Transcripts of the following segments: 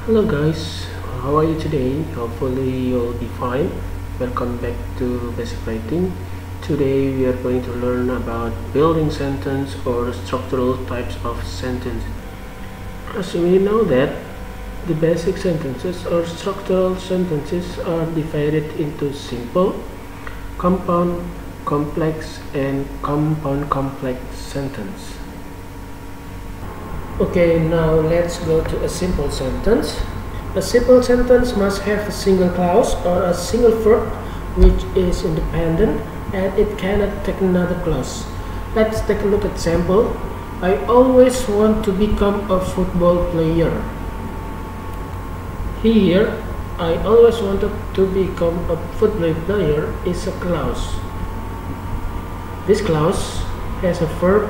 Hello guys, how are you today? Hopefully you'll be fine. Welcome back to Basic Writing. Today we are going to learn about building sentence or structural types of sentence. As we know that the basic sentences or structural sentences are divided into simple, compound, complex and compound complex sentence. Okay, now let's go to a simple sentence. A simple sentence must have a single clause or a single verb which is independent and it cannot take another clause. Let's take a look at example. I always want to become a football player. Here, I always wanted to become a football player is a clause. This clause has a verb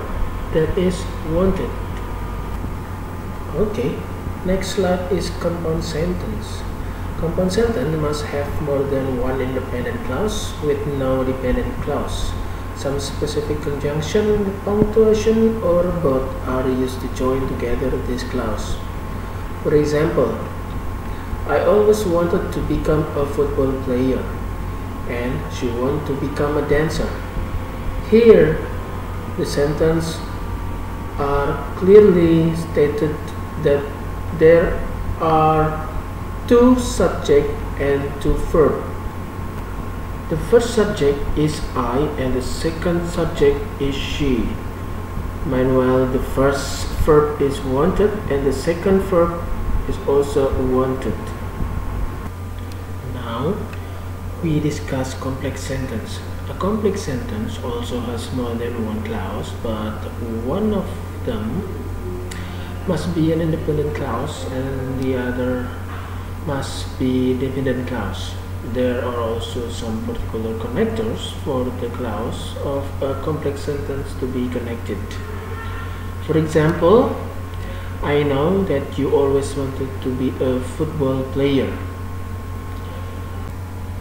that is wanted. Okay, next slide is compound sentence. Compound sentence must have more than one independent clause with no dependent clause. Some specific conjunction, punctuation, or both are used to join together this clause. For example, I always wanted to become a football player, and she wanted to become a dancer. Here, the sentence are clearly stated that there are two subject and two verb. The first subject is I and the second subject is she. Meanwhile, the first verb is wanted and the second verb is also wanted. Now we discuss complex sentence. A complex sentence also has more than one clause, but one of them must be an independent clause and the other must be dependent clause. There are also some particular connectors for the clause of a complex sentence to be connected. For example, I know that you always wanted to be a football player.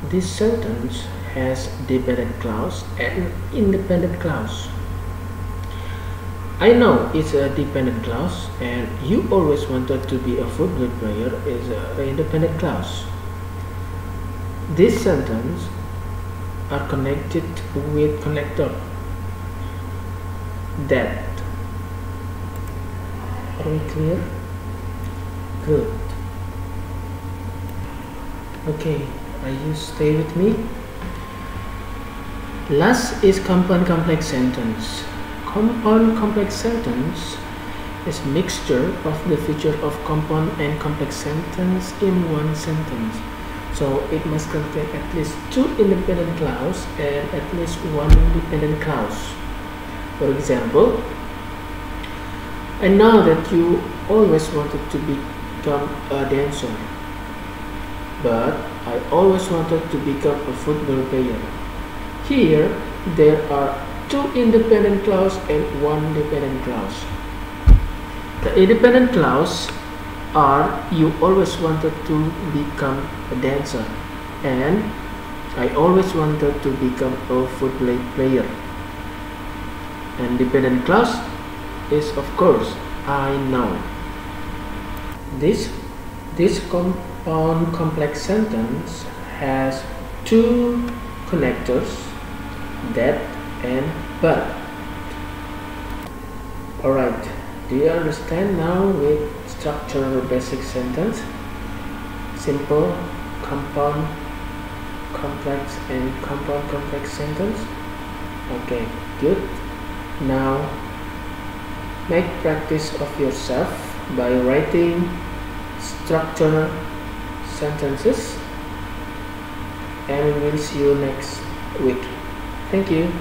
This sentence has dependent clause and independent clause. I know it's a dependent clause and you always wanted to be a football player is an independent clause. These sentences are connected with connector that. Are we clear? Good. Okay, are you stay with me? Last is compound complex sentence. Compound complex sentence is mixture of the feature of compound and complex sentence in one sentence. So it must contain at least two independent clause and at least one dependent clause. For example, I know that you always wanted to become a dancer, but I always wanted to become a football player. Here, there are two independent clause and one dependent clause. The independent clause are you always wanted to become a dancer and I always wanted to become a football player. And dependent clause is of course I know. This compound complex sentence has two connectors, that and but. Alright, do you understand now with structure basic sentence? Simple, compound, complex and compound complex sentence? Okay, good. Now make practice of yourself by writing structure sentences and we will see you next week. Thank you.